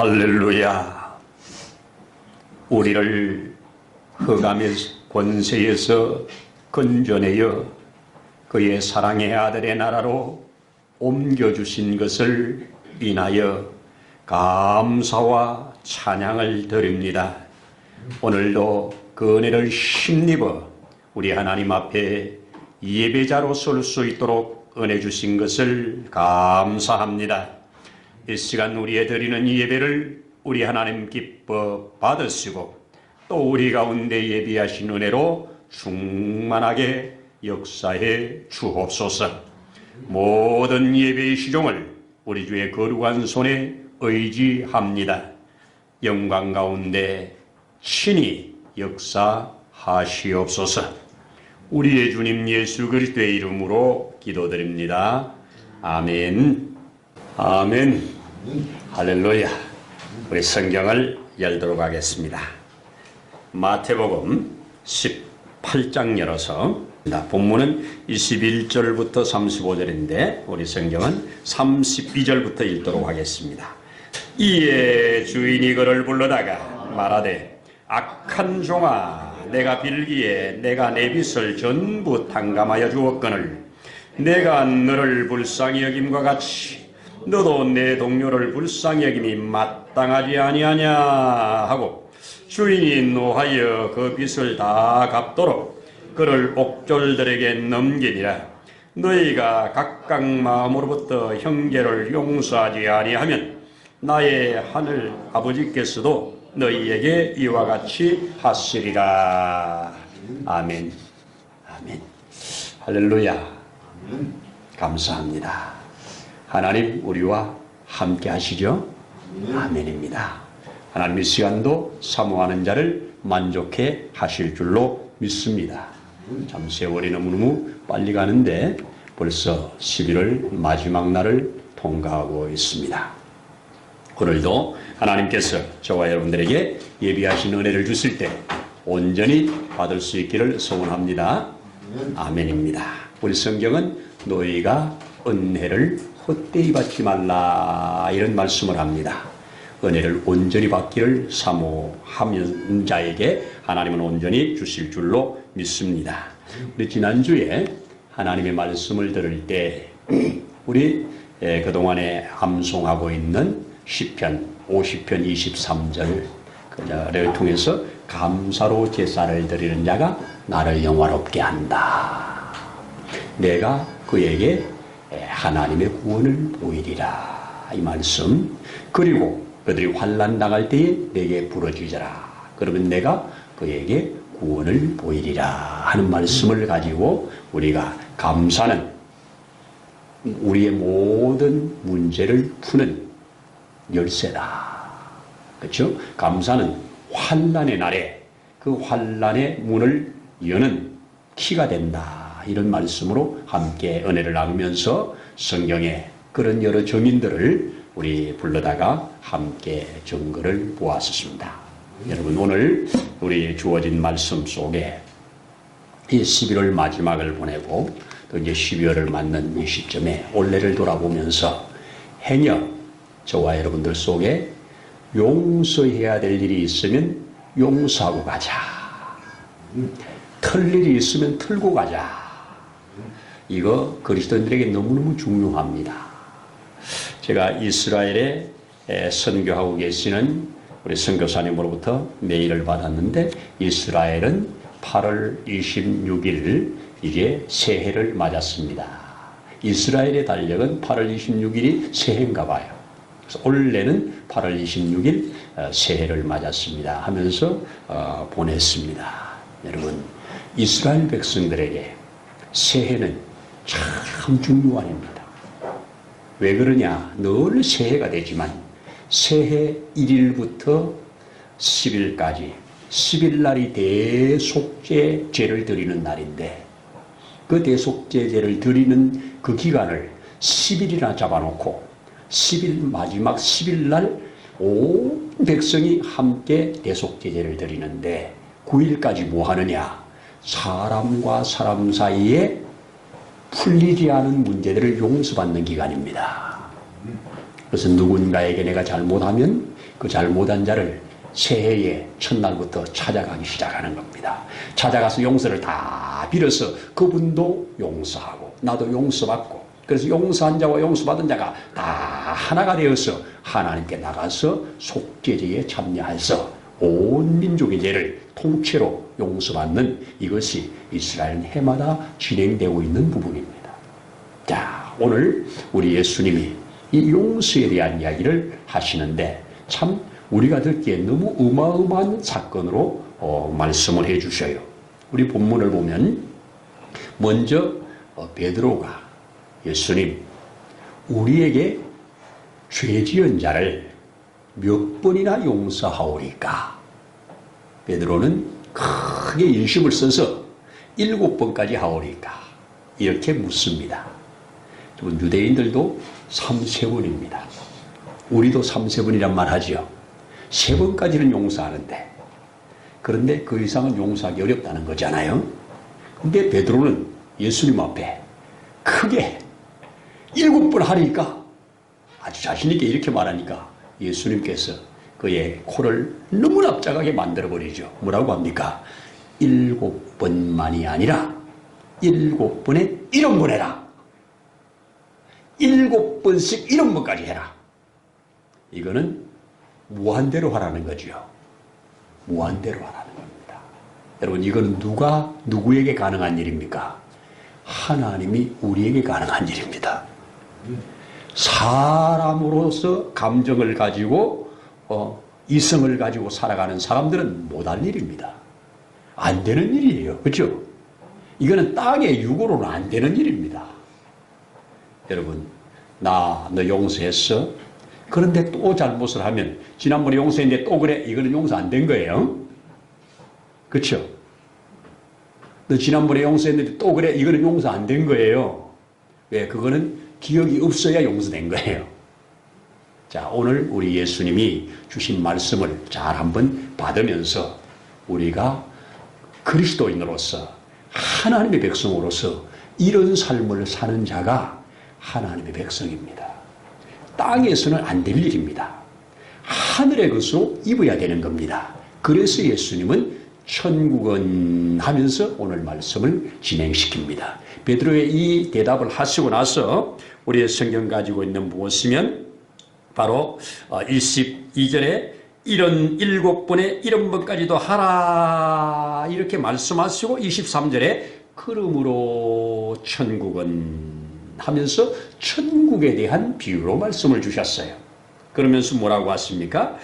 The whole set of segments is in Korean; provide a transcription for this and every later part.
할렐루야. 우리를 흑암의 권세에서 건져내어 그의 사랑의 아들의 나라로 옮겨주신 것을 인하여 감사와 찬양을 드립니다. 오늘도 그 은혜를 힘입어 우리 하나님 앞에 예배자로 설 수 있도록 은혜 주신 것을 감사합니다. 이 시간 우리의 드리는 예배를 우리 하나님 기뻐 받으시고 또 우리 가운데 예비하신 은혜로 충만하게 역사해 주옵소서. 모든 예배의 시종을 우리 주의 거룩한 손에 의지합니다. 영광 가운데 친히 역사하시옵소서. 우리의 주님 예수 그리스도의 이름으로 기도드립니다. 아멘. 아멘. 할렐루야. 우리 성경을 열도록 하겠습니다. 마태복음 18장 열어서 본문은 21절부터 35절인데 우리 성경은 32절부터 읽도록 하겠습니다. 이에 주인이 그를 불러다가 말하되 악한 종아, 내가 빌기에 내가 내 빚을 전부 탕감하여 주었거늘 내가 너를 불쌍히 여김과 같이 너도 내 동료를 불쌍히 여김이 마땅하지 아니하냐 하고 주인이 노하여 그 빚을 다 갚도록 그를 옥졸들에게 넘기니라. 너희가 각각 마음으로부터 형제를 용서하지 아니하면 나의 하늘 아버지께서도 너희에게 이와 같이 하시리라. 아멘. 아멘. 할렐루야. 감사합니다. 하나님 우리와 함께 하시죠? 아멘입니다. 하나님 이 시간도 사모하는 자를 만족해 하실 줄로 믿습니다. 참 세월이 너무너무 빨리 가는데 벌써 11월 마지막 날을 통과하고 있습니다. 오늘도 하나님께서 저와 여러분들에게 예비하신 은혜를 주실 때 온전히 받을 수 있기를 소원합니다. 아멘입니다. 우리 성경은 너희가 은혜를 헛되이 받지 말라 이런 말씀을 합니다. 은혜를 온전히 받기를 사모하는 자에게 하나님은 온전히 주실 줄로 믿습니다. 우리 지난주에 하나님의 말씀을 들을 때 우리 그동안에 암송하고 있는 시편 50편 23절을 통해서 감사로 제사를 드리는 자가 나를 영화롭게 한다. 내가 그에게 하나님의 구원을 보이리라. 이 말씀. 그리고 그들이 환난 당할 때에 내게 부르짖으라. 그러면 내가 그에게 구원을 보이리라 하는 말씀을 가지고 우리가 감사는 우리의 모든 문제를 푸는 열쇠다. 그렇죠? 감사는 환난의 날에 그 환난의 문을 여는 키가 된다. 이런 말씀으로 함께 은혜를 나누면서 성경의 그런 여러 정인들을 우리 불러다가 함께 증거를 보았습니다. 여러분 오늘 우리 주어진 말씀 속에 이 11월 마지막을 보내고 또 이제 12월을 맞는 이 시점에 올해를 돌아보면서 행여 저와 여러분들 속에 용서해야 될 일이 있으면 용서하고 가자. 틀 일이 있으면 틀고 가자. 이거 그리스도인들에게 너무너무 중요합니다. 제가 이스라엘에 선교하고 계시는 우리 선교사님으로부터 메일을 받았는데 이스라엘은 8월 26일 이제 새해를 맞았습니다. 이스라엘의 달력은 8월 26일이 새해인가 봐요. 그래서 올해는 8월 26일 새해를 맞았습니다 하면서 보냈습니다. 여러분 이스라엘 백성들에게 새해는 참 중요한 일입니다. 왜 그러냐? 늘 새해가 되지만 새해 1일부터 10일까지 10일날이 대속죄제를 드리는 날인데 그 대속죄제를 드리는 그 기간을 10일이나 잡아놓고 10일 마지막 10일날 온 백성이 함께 대속제제를 드리는데 9일까지 뭐 하느냐? 사람과 사람 사이에 풀리지 않은 문제들을 용서받는 기간입니다. 그래서 누군가에게 내가 잘못하면 그 잘못한 자를 새해의 첫날부터 찾아가기 시작하는 겁니다. 찾아가서 용서를 다 빌어서 그분도 용서하고 나도 용서받고, 그래서 용서한 자와 용서받은 자가 다 하나가 되어서 하나님께 나가서 속죄제에 참여해서 온 민족의 죄를 통째로 용서받는, 이것이 이스라엘 해마다 진행되고 있는 부분입니다. 자, 오늘 우리 예수님이 이 용서에 대한 이야기를 하시는데 참 우리가 듣기에 너무 어마어마한 사건으로 말씀을 해 주셔요. 우리 본문을 보면 먼저 베드로가 예수님, 우리에게 죄 지은 자를 몇 번이나 용서하오리까? 베드로는 크게 인심을 써서 7번까지 하오리까? 이렇게 묻습니다. 유대인들도 3세번입니다. 우리도 3세번이란 말 하지요. 3번까지는 용서하는데, 그런데 그 이상은 용서하기 어렵다는 거잖아요. 근데 베드로는 예수님 앞에 크게 7번 하니까, 아주 자신있게 이렇게 말하니까 예수님께서 그의 코를 너무 납작하게 만들어버리죠. 뭐라고 합니까? 7번만이 아니라 7번에 1번 해라. 7번씩 1번까지 해라. 이거는 무한대로 하라는 거죠. 무한대로 하라는 겁니다. 여러분, 이거는 누구에게 가능한 일입니까? 하나님이 우리에게 가능한 일입니다. 사람으로서 감정을 가지고 이성을 가지고 살아가는 사람들은 못할 일입니다. 안 되는 일이에요. 그렇죠? 이거는 땅의 육으로는 안 되는 일입니다. 여러분, 너 용서했어? 그런데 또 잘못을 하면, 지난번에 용서했는데 또 그래? 이거는 용서 안 된 거예요. 그렇죠? 너 지난번에 용서했는데 또 그래? 이거는 용서 안 된 거예요. 왜? 그거는 기억이 없어야 용서된 거예요. 자, 오늘 우리 예수님이 주신 말씀을 잘 한번 받으면서 우리가 그리스도인으로서, 하나님의 백성으로서 이런 삶을 사는 자가 하나님의 백성입니다. 땅에서는 안 될 일입니다. 하늘의 것으로 입어야 되는 겁니다. 그래서 예수님은 천국은 하면서 오늘 말씀을 진행시킵니다. 베드로의 이 대답을 하시고 나서 우리의 성경 가지고 있는 무엇이면 바로 22절에 이런 7번에 1번까지도 하라 이렇게 말씀하시고 23절에 그러므로 천국은 하면서 천국에 대한 비유로 말씀을 주셨어요. 그러면서 뭐라고 하십니까?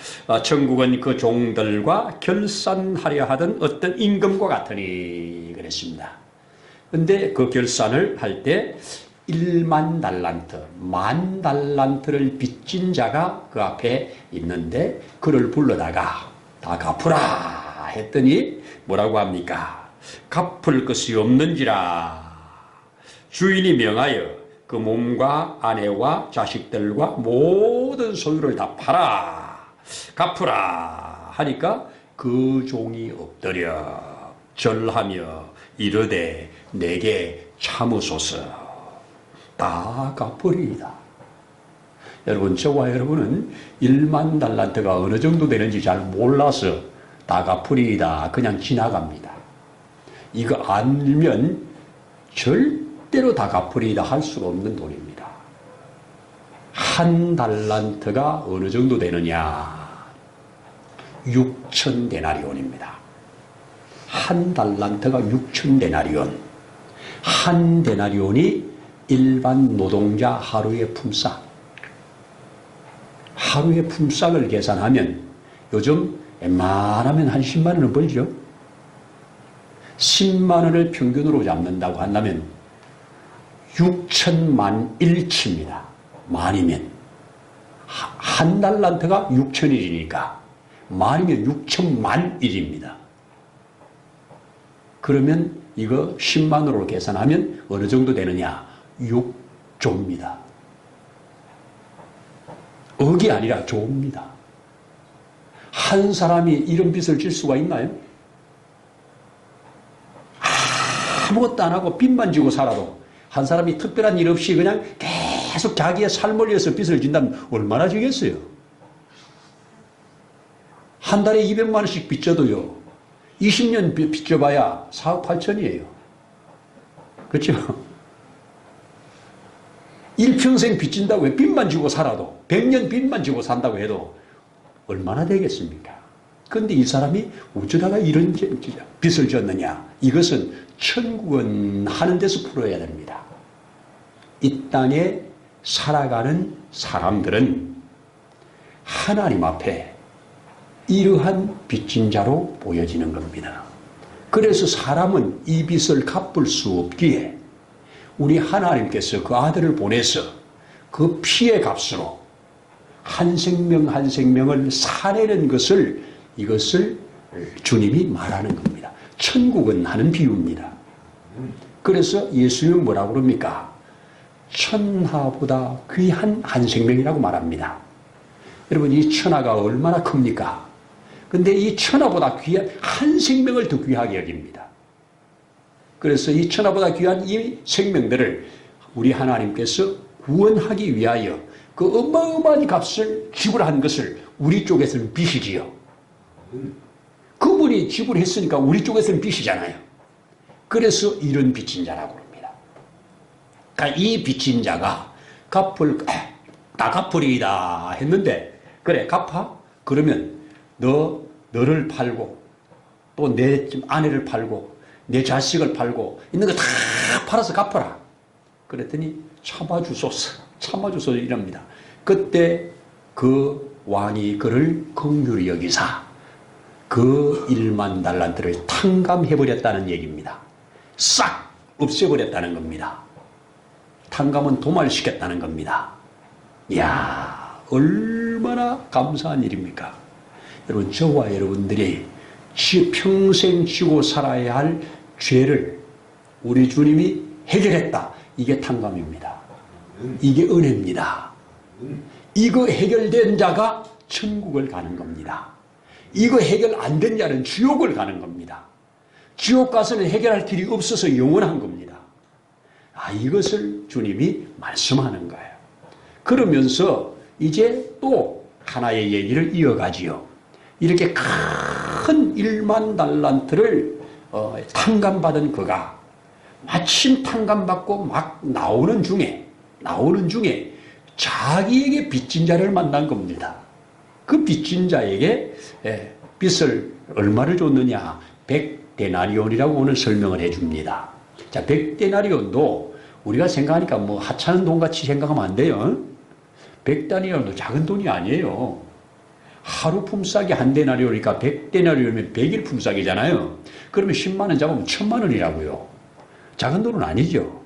천국은 그 종들과 결산하려 하던 어떤 임금과 같으니 그랬습니다. 근데 그 결산을 할 때 1만 달란트, 10,000달란트를 빚진 자가 그 앞에 있는데 그를 불러다가 다 갚으라 했더니 뭐라고 합니까? 갚을 것이 없는지라 주인이 명하여 그 몸과 아내와 자식들과 모든 소유를 다 팔아 갚으라 하니까 그 종이 엎드려 절하며 이르되 내게 참으소서 다 갚으리이다. 여러분, 저와 여러분은 1만 달란트가 어느 정도 되는지 잘 몰라서 다 갚으리이다 그냥 지나갑니다. 이거 알면 절대로 다 갚으리이다 할 수가 없는 돈입니다. 한 달란트가 어느 정도 되느냐? 6,000데나리온입니다. 한 달란트가 6,000데나리온. 한 데나리온이 일반 노동자 하루의 품삯. 하루의 품삯을 계산하면 요즘 웬만하면 한 10만 원을 벌죠. 10만 원을 평균으로 잡는다고 한다면 6천만 일치입니다. 만이면. 한 달란트가 6천일이니까 만이면 6천만 일입니다. 그러면 이거 10만 원으로 계산하면 어느 정도 되느냐? 6조입니다. 억이 아니라 조입니다. 한 사람이 이런 빚을 질 수가 있나요? 아무것도 안 하고 빚만 지고 살아도 한 사람이 특별한 일 없이 그냥 계속 자기의 삶을 위해서 빚을 진다면 얼마나 지겠어요? 한 달에 200만 원씩 빚져도요. 20년 빚져봐야 4억 8천이에요. 그렇죠? 일평생 빚진다고 해 빚만 지고 살아도 100년 빚만 지고 산다고 해도 얼마나 되겠습니까? 그런데 이 사람이 어쩌다가 이런 빚을 졌느냐? 이것은 천국은 하는 데서 풀어야 됩니다. 이 땅에 살아가는 사람들은 하나님 앞에 이러한 빚진 자로 보여지는 겁니다. 그래서 사람은 이 빚을 갚을 수 없기에 우리 하나님께서 그 아들을 보내서 그 피의 값으로 한 생명 한 생명을 사내는 것을 이것을 주님이 말하는 겁니다. 천국은 하는 비유입니다. 그래서 예수님은 뭐라고 그럽니까? 천하보다 귀한 한 생명이라고 말합니다. 여러분 이 천하가 얼마나 큽니까? 근데 이 천하보다 귀한 한 생명을 더 귀하게 여깁니다. 그래서 이 천하보다 귀한 이 생명들을 우리 하나님께서 구원하기 위하여 그 어마어마한 값을 지불한 것을 우리 쪽에서는 빚이지요. 그분이 지불했으니까 우리 쪽에서는 빚이잖아요. 그래서 이런 빚진 자라고 합니다. 그러니까 이 빚진 자가 다 갚으리이다 했는데 그래 갚아? 그러면 너를 팔고 또 내 아내를 팔고 내 자식을 팔고 있는 거 다 팔아서 갚아라. 그랬더니 참아주소서 이럽니다. 그때 그 왕이 그를 긍휼히 여기사 그 1만 달란트를 탕감해버렸다는 얘기입니다. 싹 없애버렸다는 겁니다. 탕감은 도말시켰다는 겁니다. 이야 얼마나 감사한 일입니까? 여러분 저와 여러분들이 평생 지고 살아야 할 죄를 우리 주님이 해결했다. 이게 탕감입니다. 이게 은혜입니다. 이거 해결된 자가 천국을 가는 겁니다. 이거 해결 안 된 자는 지옥을 가는 겁니다. 지옥 가서는 해결할 길이 없어서 영원한 겁니다. 이것을 주님이 말씀하는 거예요. 그러면서 이제 또 하나의 얘기를 이어가지요. 이렇게 큰 1만 달란트를 탕감받은 그가 마침 탕감받고 막 나오는 중에 자기에게 빚진 자를 만난 겁니다. 그 빚진 자에게 빚을 얼마를 줬느냐? 100데나리온이라고 오늘 설명을 해줍니다. 자, 100데나리온도 우리가 생각하니까 뭐 하찮은 돈같이 생각하면 안 돼요. 100데나리온도 작은 돈이 아니에요. 하루 품삯이 한 데나리온이니까 100데나리온이면 100일 품삯이잖아요. 그러면 10만 원 잡으면 1000만 원이라고요. 작은 돈은 아니죠.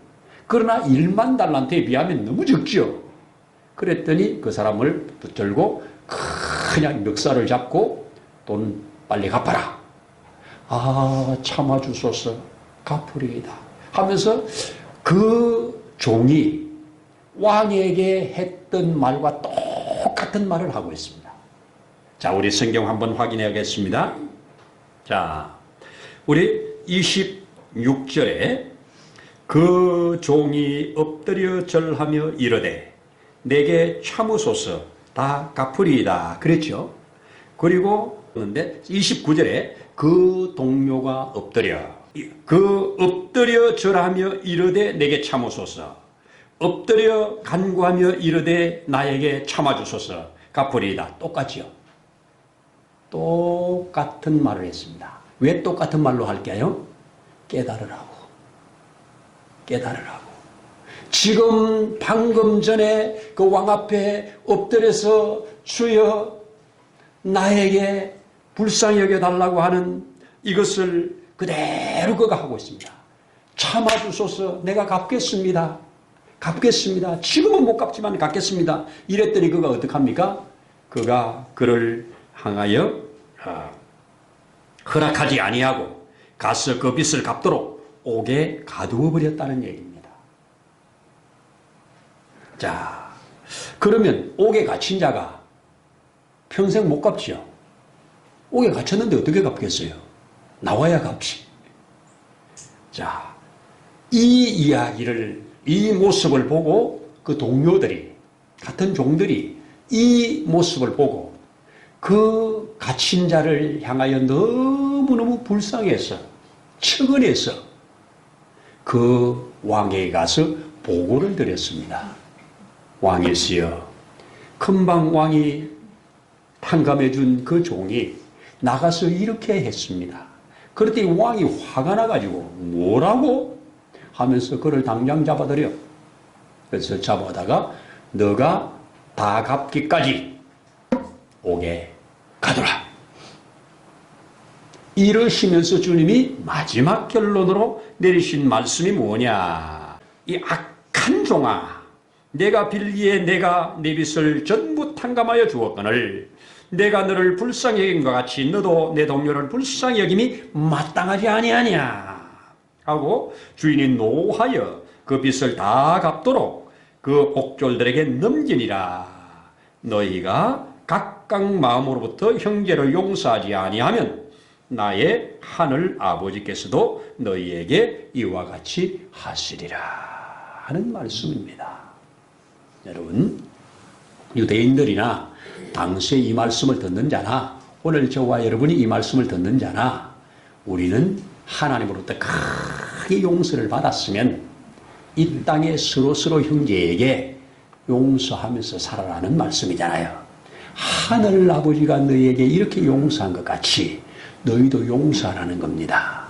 그러나 1만 달란트에 비하면 너무 적죠. 그랬더니 그 사람을 붙들고 그냥 멱살을 잡고 돈 빨리 갚아라. 참아주소서 갚으리이다 하면서 그 종이 왕에게 했던 말과 똑같은 말을 하고 있습니다. 자, 우리 성경 한번 확인해야겠습니다. 자, 우리 26절에 그 종이 엎드려 절하며 이르되 내게 참으소서 다 갚으리이다 그랬죠. 그리고 그런데 29절에 그 동료가 엎드려 절하며 이르되 내게 참으소서 엎드려 간구하며 이르되 나에게 참아주소서 갚으리이다. 똑같지요. 똑같은 말을 했습니다. 왜 똑같은 말로 할까요? 깨달으라고. 지금 방금 전에 그 왕 앞에 엎드려서 주여 나에게 불쌍히 여겨달라고 하는 이것을 그대로 그가 하고 있습니다. 참아주소서 내가 갚겠습니다. 지금은 못 갚지만 갚겠습니다. 이랬더니 그가 어떡합니까? 그가 그를 향하여 허락하지 아니하고 가서 그 빚을 갚도록 옥에 가두어 버렸다는 얘기입니다. 자, 그러면 옥에 갇힌 자가 평생 못 갚지요. 옥에 갇혔는데 어떻게 갚겠어요? 나와야 갚지. 자, 이 이야기를, 이 모습을 보고 그 동료들이, 같은 종들이 이 모습을 보고 그 갇힌 자를 향하여 너무너무 불쌍해서 측은해서 그 왕에게 가서 보고를 드렸습니다. 왕이시여, 금방 왕이 탕감해 준 그 종이 나가서 이렇게 했습니다. 그랬더니 왕이 화가 나가지고 뭐라고? 하면서 그를 당장 잡아들여. 그래서 잡아다가 너가 다 갚기까지 옥에 가더라. 이러시면서 주님이 마지막 결론으로 내리신 말씀이 뭐냐? 이 악한 종아, 내가 빌기에 내가 내 빚을 전부 탕감하여 주었거늘 내가 너를 불쌍히 여긴 것 같이 너도 내 동료를 불쌍히 여김이 마땅하지 아니하냐 하고 주인이 노하여 그 빚을 다 갚도록 그 옥졸들에게 넘기니라. 너희가 각각 마음으로부터 형제를 용서하지 아니하면 나의 하늘 아버지께서도 너희에게 이와 같이 하시리라 하는 말씀입니다. 여러분, 유대인들이나 당시에 이 말씀을 듣는 자나 오늘 저와 여러분이 이 말씀을 듣는 자나 우리는 하나님으로부터 크게 용서를 받았으면 이 땅의 서로 형제에게 용서하면서 살아라는 말씀이잖아요. 하늘 아버지가 너희에게 이렇게 용서한 것 같이 너희도 용서하라는 겁니다.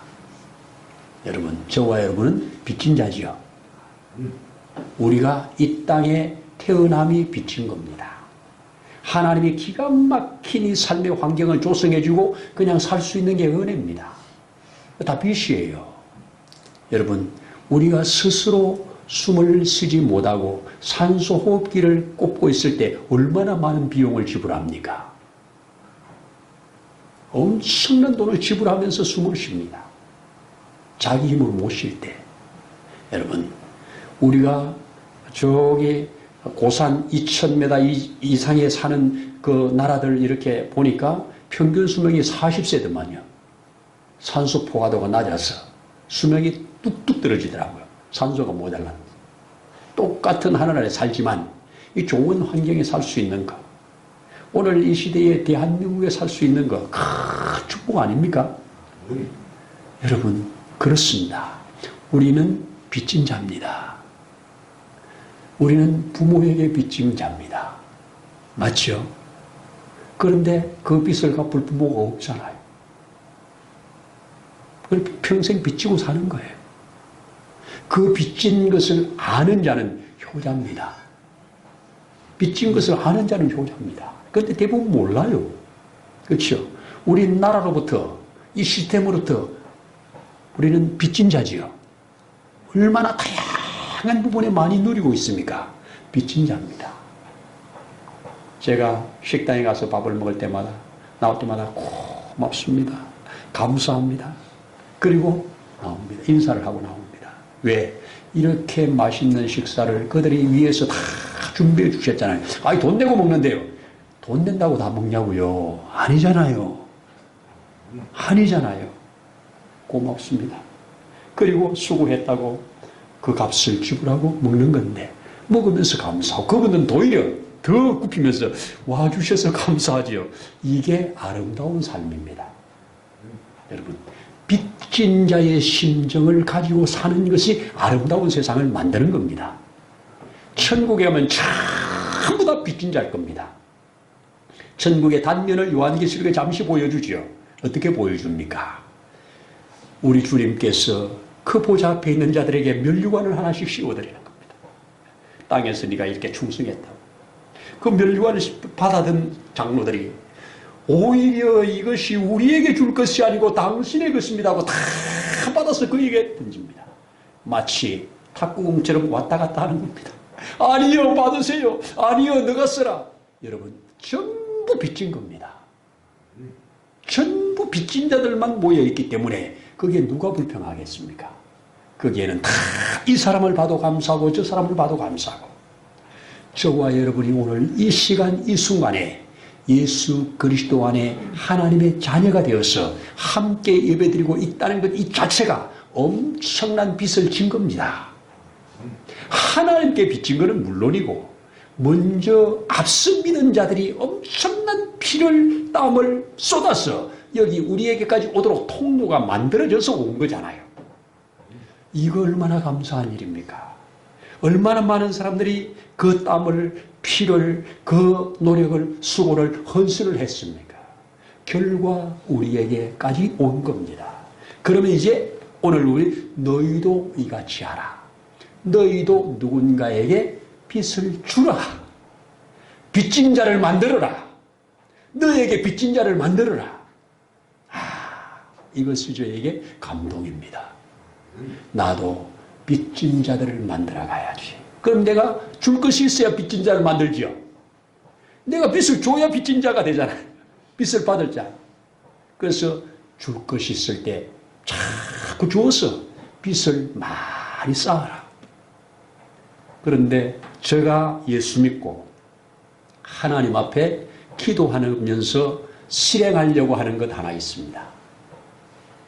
여러분, 저와 여러분은 빚진 자지요. 우리가 이 땅에 태어남이 빚진 겁니다. 하나님이 기가 막힌 이 삶의 환경을 조성해주고 그냥 살 수 있는 게 은혜입니다. 다 빚이에요. 여러분, 우리가 스스로 숨을 쉬지 못하고 산소 호흡기를 꼽고 있을 때 얼마나 많은 비용을 지불합니까? 엄청난 돈을 지불하면서 숨을 쉽니다. 자기 힘으로 못 쉴 때. 여러분, 우리가 저기 고산 2000m 이상에 사는 그 나라들 이렇게 보니까 평균 수명이 40세더만요. 산소 포화도가 낮아서 수명이 뚝뚝 떨어지더라고요. 산소가 모자란. 똑같은 하늘아래 살지만 이 좋은 환경에 살 수 있는 거, 오늘 이 시대에 대한민국에 살 수 있는 거, 축복 아닙니까? 여러분, 그렇습니다. 우리는 빚진 자입니다. 우리는 부모에게 빚진 자입니다. 맞죠? 그런데 그 빚을 갚을 부모가 없잖아요. 평생 빚지고 사는 거예요. 그 빚진 것을 아는 자는 효자입니다. 빚진 것을 아는 자는 효자입니다. 그런데 대부분 몰라요. 그렇죠? 우리 나라로부터, 이 시스템으로부터 우리는 빚진 자지요. 얼마나 다양한 부분에 많이 누리고 있습니까? 빚진 자입니다. 제가 식당에 가서 밥을 먹을 때마다, 나올 때마다 고맙습니다. 감사합니다. 그리고 나옵니다. 인사를 하고 나옵니다. 왜? 이렇게 맛있는 식사를 그들이 위해서 다 준비해 주셨잖아요. 아니, 돈 내고 먹는데요. 돈 낸다고 다 먹냐고요? 아니잖아요. 아니잖아요. 고맙습니다. 그리고 수고했다고 그 값을 지불하고 먹는 건데, 먹으면서 감사하고, 그분은 오히려 더 굽히면서 와주셔서 감사하지요. 이게 아름다운 삶입니다. 여러분, 빚진 자의 심정을 가지고 사는 것이 아름다운 세상을 만드는 겁니다. 천국에 가면 전부 다 빚진 자일 겁니다. 천국의 단면을 요한계시록에 잠시 보여주죠. 어떻게 보여줍니까? 우리 주님께서 그 보좌 앞에 있는 자들에게 면류관을 하나씩 씌워드리는 겁니다. 땅에서 네가 이렇게 충성했다고. 그 면류관을 받아든 장로들이 오히려 이것이 우리에게 줄 것이 아니고 당신의 것입니다 하고 다 받아서 그에게 던집니다. 마치 탁구공처럼 왔다 갔다 하는 겁니다. 아니요, 받으세요. 아니요, 너가 쓰라. 여러분, 전부 빚진 겁니다. 전부 빚진 자들만 모여있기 때문에 거기에 누가 불평하겠습니까? 거기에는 다 이 사람을 봐도 감사하고 저 사람을 봐도 감사하고. 저와 여러분이 오늘 이 시간 이 순간에 예수 그리스도 안에 하나님의 자녀가 되어서 함께 예배드리고 있다는 것 이 자체가 엄청난 빚을 진 겁니다. 하나님께 빚진 것은 물론이고 먼저 앞서 믿은 자들이 엄청난 피를 땀을 쏟아서 여기 우리에게까지 오도록 통로가 만들어져서 온 거잖아요. 이거 얼마나 감사한 일입니까? 얼마나 많은 사람들이 그 땀을, 피를, 그 노력을, 수고를, 헌신을 했습니까? 결과 우리에게까지 온 겁니다. 그러면 이제 오늘 우리 너희도 이같이 하라. 너희도 누군가에게 빚을 주라. 빚진 자를 만들어라. 너에게 빚진 자를 만들어라. 이것이 저에게 감동입니다. 나도 빚진 자들을 만들어 가야지. 그럼 내가 줄 것이 있어야 빚진 자를 만들지요. 내가 빚을 줘야 빚진 자가 되잖아요. 빚을 받을 자. 그래서 줄 것이 있을 때 자꾸 주어서 빚을 많이 쌓아라. 그런데 제가 예수 믿고 하나님 앞에 기도하면서 실행하려고 하는 것 하나 있습니다.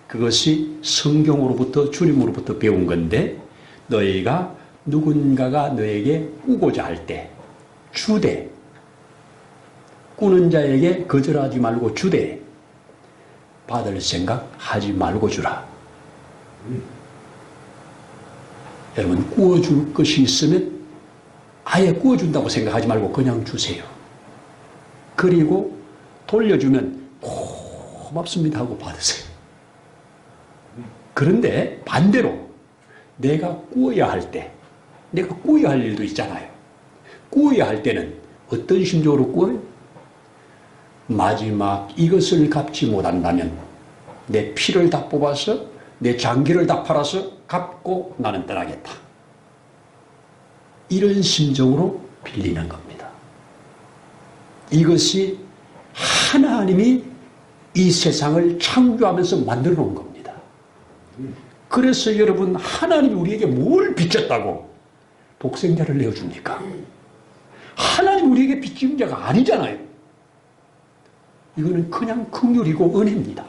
그것이 성경으로부터 주님으로부터 배운 건데 너희가 누군가가 너에게 꾸고자 할 때 주되 꾸는 자에게 거절하지 말고 주되 받을 생각 하지 말고 주라. 여러분 꾸어줄 것이 있으면 아예 꾸어준다고 생각하지 말고 그냥 주세요. 그리고 돌려주면 고맙습니다 하고 받으세요. 그런데 반대로 내가 꾸어야 할 때, 내가 꾸어야 할 일도 있잖아요. 꾸어야 할 때는 어떤 심정으로 꾸어요? 마지막 이것을 갚지 못한다면 내 피를 다 뽑아서 내 장기를 다 팔아서 갚고 나는 떠나겠다. 이런 심정으로 빌리는 겁니다. 이것이 하나님이 이 세상을 창조하면서 만들어 놓은 겁니다. 그래서 여러분 하나님이 우리에게 뭘 빚졌다고 독생자를 내어줍니까? 하나님 우리에게 빚진 자가 아니잖아요. 이거는 그냥 긍휼이고 은혜입니다.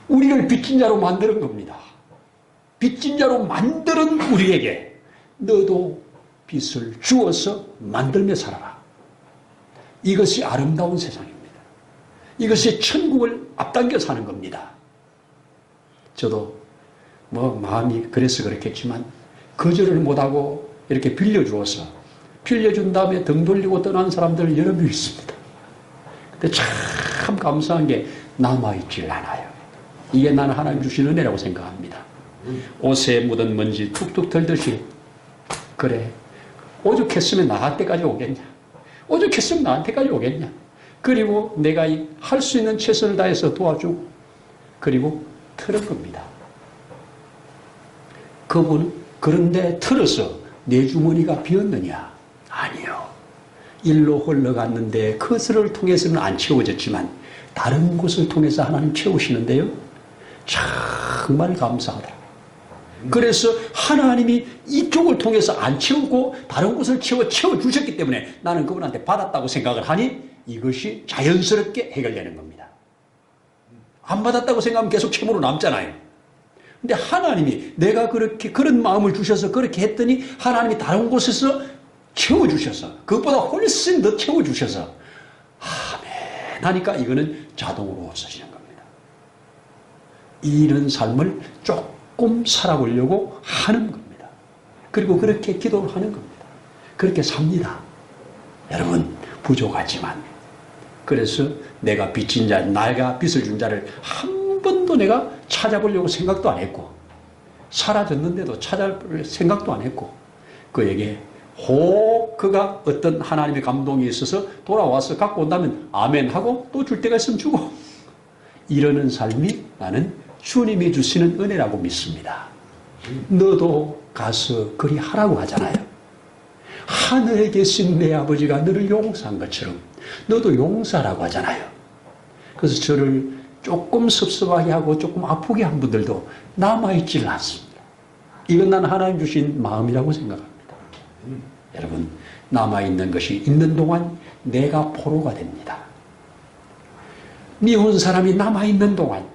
우리를 빚진 자로 만드는 겁니다. 빚진 자로 만드는 우리에게 너도 빚을 주어서 만들며 살아라. 이것이 아름다운 세상입니다. 이것이 천국을 앞당겨 사는 겁니다. 저도 마음이 그래서 그렇겠지만 거절을 못하고 이렇게 빌려주어서 빌려준 다음에 등 돌리고 떠난 사람들 여러 명 있습니다. 근데 참 감사한 게 남아있질 않아요. 이게 나는 하나님 주신 은혜라고 생각합니다. 옷에 묻은 먼지 툭툭 털듯이 그래 오죽했으면 나한테까지 오겠냐. 오죽했으면 나한테까지 오겠냐. 그리고 내가 할 수 있는 최선을 다해서 도와주고 그리고 틀은 겁니다. 그분 그런데 틀어서 내 주머니가 비었느냐? 아니요. 일로 흘러갔는데 그것을 통해서는 안 채워졌지만 다른 곳을 통해서 하나님 채우시는데요. 정말 감사하다. 그래서 하나님이 이쪽을 통해서 안 채우고 다른 곳을 채워주셨기 때문에 나는 그분한테 받았다고 생각을 하니 이것이 자연스럽게 해결되는 겁니다. 안 받았다고 생각하면 계속 채무로 남잖아요. 근데 하나님이 내가 그런 마음을 주셔서 그렇게 했더니 하나님이 다른 곳에서 채워주셔서 그것보다 훨씬 더 채워주셔서 아멘 하니까 이거는 자동으로 없어지는 겁니다. 이런 삶을 조금 살아보려고 하는 겁니다. 그리고 그렇게 기도를 하는 겁니다. 그렇게 삽니다. 여러분 부족하지만 그래서 내가 빚진 자, 내가 빚을 준 자를 한 번도 내가 찾아보려고 생각도 안 했고 사라졌는데도 찾아볼 생각도 안 했고 그에게 혹 그가 어떤 하나님의 감동이 있어서 돌아와서 갖고 온다면 아멘 하고 또 줄 때가 있으면 주고 이러는 삶이 나는 주님이 주시는 은혜라고 믿습니다. 너도 가서 그리 하라고 하잖아요. 하늘에 계신 내 아버지가 너를 용서한 것처럼 너도 용서하라고 하잖아요. 그래서 저를 조금 섭섭하게 하고 조금 아프게 한 분들도 남아있질 않습니다. 이건 나는 하나님 주신 마음이라고 생각합니다. 여러분 남아있는 것이 있는 동안 내가 포로가 됩니다. 미운 사람이 남아있는 동안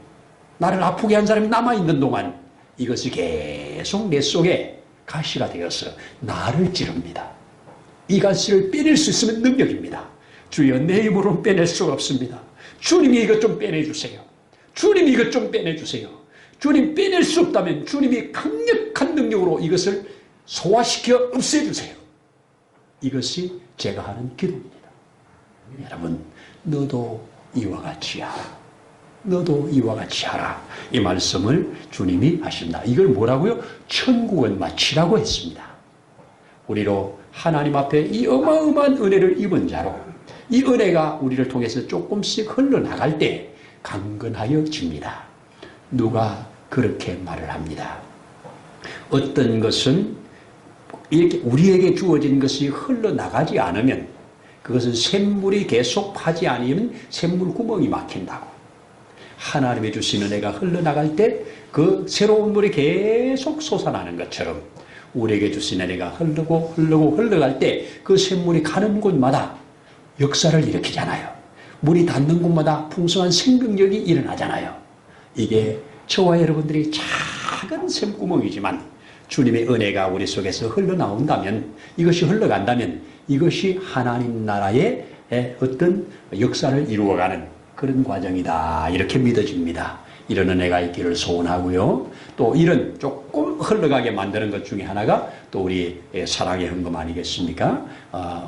나를 아프게 한 사람이 남아있는 동안 이것이 계속 내 속에 가시가 되어서 나를 찌릅니다. 이 가시를 빼낼 수 있으면 능력입니다. 주여 내 힘으로는 빼낼 수가 없습니다. 주님이 이것 좀 빼내주세요. 주님이 이것 좀 빼내주세요. 주님 빼낼 수 없다면 주님이 강력한 능력으로 이것을 소화시켜 없애주세요. 이것이 제가 하는 기도입니다. 여러분, 너도 이와 같이 하라. 너도 이와 같이 하라. 이 말씀을 주님이 하십니다. 이걸 뭐라고요? 천국은 마치라고 했습니다. 우리로 하나님 앞에 이 어마어마한 은혜를 입은 자로 이 은혜가 우리를 통해서 조금씩 흘러나갈 때 강건하여집니다. 누가 그렇게 말을 합니다. 어떤 것은 이렇게 우리에게 주어진 것이 흘러나가지 않으면 그것은 샘물이 계속 파지 않으면 샘물 구멍이 막힌다고. 하나님이 주신 은혜가 흘러나갈 때 그 새로운 물이 계속 솟아나는 것처럼 우리에게 주신 은혜가 흘러갈 때 그 샘물이 가는 곳마다 역사를 일으키잖아요. 물이 닿는 곳마다 풍성한 생명력이 일어나잖아요. 이게 저와 여러분들이 작은 샘구멍이지만 주님의 은혜가 우리 속에서 흘러나온다면, 이것이 흘러간다면 이것이 하나님 나라의 어떤 역사를 이루어가는 그런 과정이다, 이렇게 믿어집니다. 이런 은혜가 있기를 소원하고요. 또 이런 조금 흘러가게 만드는 것 중에 하나가 또 우리 사랑의 헌금 아니겠습니까?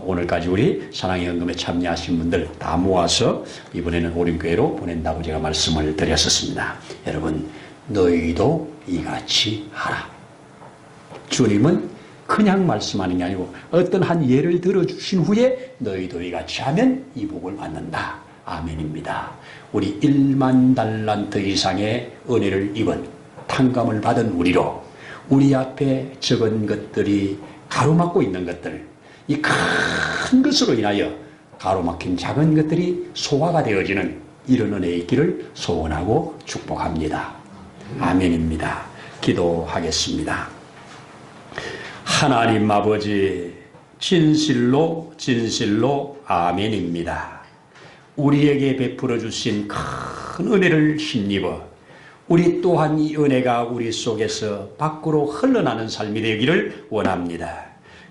오늘까지 우리 사랑의 헌금에 참여하신 분들 다 모아서 이번에는 오림교회로 보낸다고 제가 말씀을 드렸었습니다. 여러분, 너희도 이같이 하라. 주님은 그냥 말씀하는 게 아니고 어떤 한 예를 들어주신 후에 너희도 이같이 하면 이 복을 받는다. 아멘입니다. 우리 1만 달란트 이상의 은혜를 입은 탕감을 받은 우리로 우리 앞에 적은 것들이 가로막고 있는 것들, 이 큰 것으로 인하여 가로막힌 작은 것들이 소화가 되어지는 이런 은혜에 있기를 소원하고 축복합니다. 아멘입니다. 기도하겠습니다. 하나님 아버지, 진실로 아멘입니다. 우리에게 베풀어 주신 큰 은혜를 힘입어 우리 또한 이 은혜가 우리 속에서 밖으로 흘러나는 삶이 되기를 원합니다.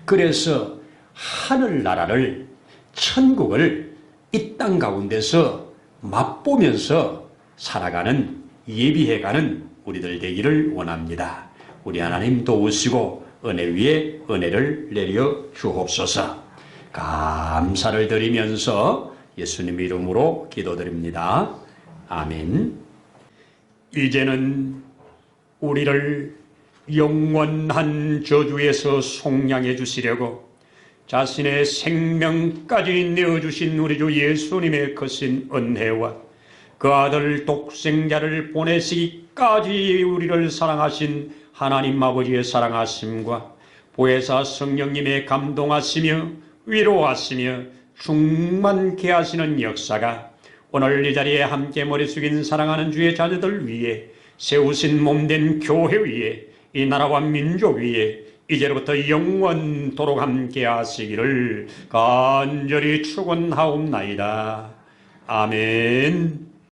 그래서 하늘나라를, 천국을 이 땅 가운데서 맛보면서 살아가는, 예비해가는 우리들 되기를 원합니다. 우리 하나님 도우시고 은혜 위에 은혜를 내려 주옵소서. 감사를 드리면서 예수님 이름으로 기도드립니다. 아멘. 이제는 우리를 영원한 저주에서 속량해 주시려고 자신의 생명까지 내어주신 우리 주 예수님의 크신 은혜와 그 아들 독생자를 보내시기까지 우리를 사랑하신 하나님 아버지의 사랑하심과 보혜사 성령님의 감동하시며 위로하시며 충만케 하시는 역사가 오늘 이 자리에 함께 머리 숙인 사랑하는 주의 자녀들 위에, 세우신 몸된 교회 위에, 이 나라와 민족 위에 이제로부터 영원토록 함께 하시기를 간절히 축원하옵나이다. 아멘.